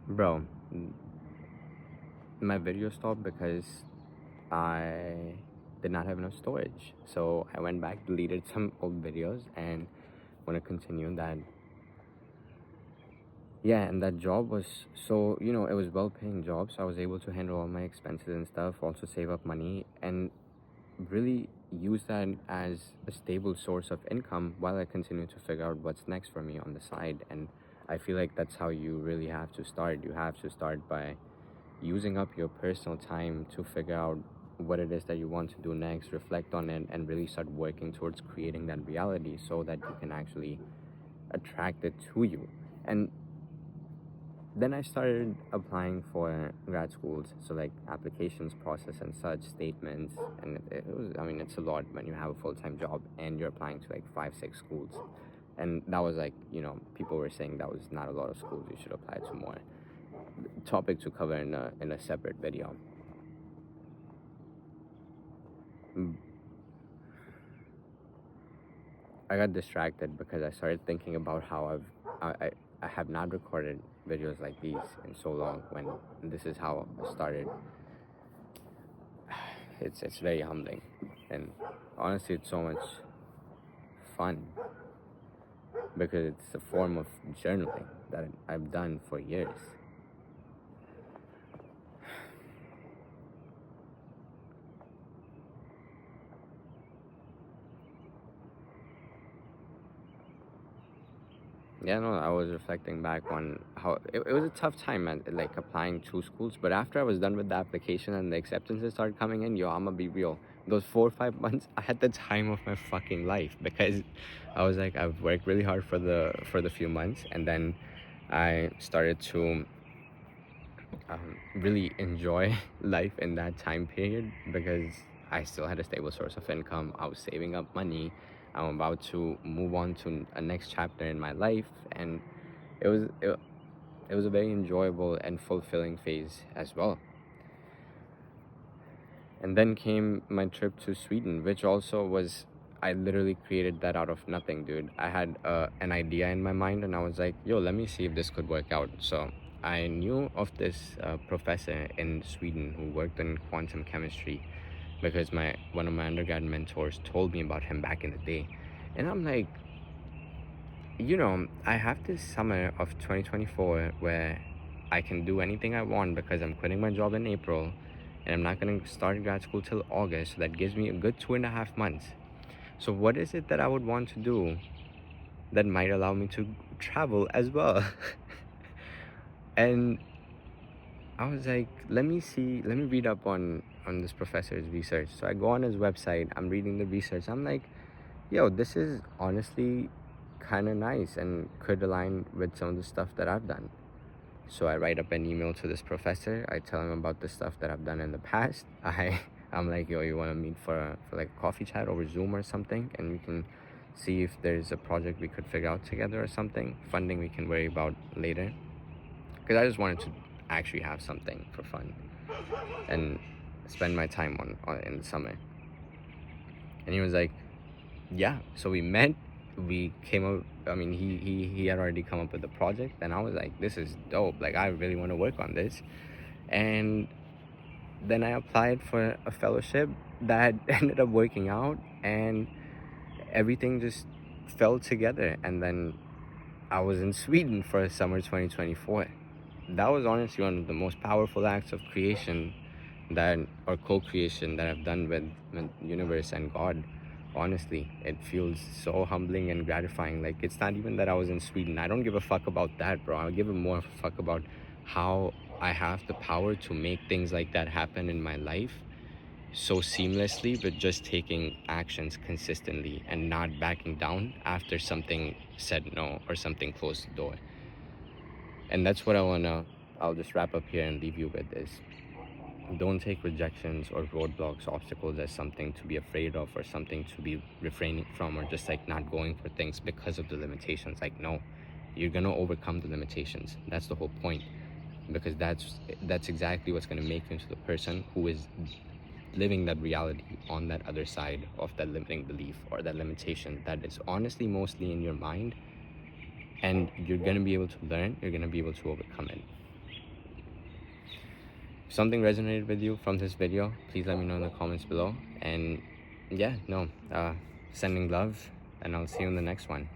Bro, my video stopped because I did not have enough storage. So I went back, deleted some old videos, and want to continue that. Yeah, and that job was it was well-paying job, so I was able to handle all my expenses and stuff, also save up money, and really use that as a stable source of income while I continue to figure out what's next for me on the side. And I feel like that's how you really have to start. You have to start by using up your personal time to figure out what it is that you want to do next, reflect on it, and really start working towards creating that reality so that you can actually attract it to you. And then I started applying for grad schools, so like applications process and such, statements, and it's a lot when you have a full-time job and you're applying to like 5-6 schools. And that was like, people were saying that was not a lot of schools, you should apply to more. Topic to cover in a separate video. I got distracted because I started thinking about how I have not recorded videos like these in so long, when this is how I started. It's very humbling, and honestly it's so much fun because it's a form of journaling that I've done for years. Yeah, no, I was reflecting back on how it was a tough time, man, like applying to schools. But after I was done with the application and the acceptances started coming in, yo, I'ma be real. Those 4 or 5 months, I had the time of my fucking life because I was like, I've worked really hard for the few months, and then I started to really enjoy life in that time period because I still had a stable source of income. I was saving up money. I'm about to move on to a next chapter in my life, and it was it, it was a very enjoyable and fulfilling phase as well. And then came my trip to Sweden, which also was, I literally created that out of nothing, dude. I had an idea in my mind, and I was like, yo, let me see if this could work out. So I knew of this professor in Sweden who worked in quantum chemistry because one of my undergrad mentors told me about him back in the day. And I'm like, I have this summer of 2024 where I can do anything I want because I'm quitting my job in April and I'm not going to start grad school till August. So that gives me a good 2.5 months. So what is it that I would want to do that might allow me to travel as well? And I was like, let me read up on this professor's research. So I go on his website, I'm reading the research. I'm like, yo, this is honestly kind of nice and could align with some of the stuff that I've done. So I write up an email to this professor. I tell him about the stuff that I've done in the past. I'm like, yo, you want to meet for like a coffee chat over Zoom or something, and we can see if there's a project we could figure out together or something. Funding we can worry about later, because I just wanted to actually have something for fun and spend my time on in the summer. And he was like, yeah. So we met, we came up, he had already come up with the project, and I was like, this is dope, like I really want to work on this. And then I applied for a fellowship that ended up working out, and everything just fell together. And then I was in Sweden for summer 2024. That was honestly one of the most powerful acts of creation or co-creation that I've done with universe and God. Honestly, it feels so humbling and gratifying. Like, it's not even that I was in Sweden. I don't give a fuck about that, bro. I give a more fuck about how I have the power to make things like that happen in my life so seamlessly, but just taking actions consistently and not backing down after something said no or something closed the door. And that's what I'll just wrap up here and leave you with this. Don't take rejections or roadblocks, obstacles as something to be afraid of or something to be refraining from, or just like not going for things because of the limitations. Like, no, you're gonna overcome the limitations. That's the whole point, because that's exactly what's gonna make you into the person who is living that reality on that other side of that limiting belief or that limitation that is honestly mostly in your mind. And you're gonna be able to learn, you're gonna be able to overcome it. if something resonated with you from this video, please let me know in the comments below. And yeah, no, sending love, and I'll see you in the next one.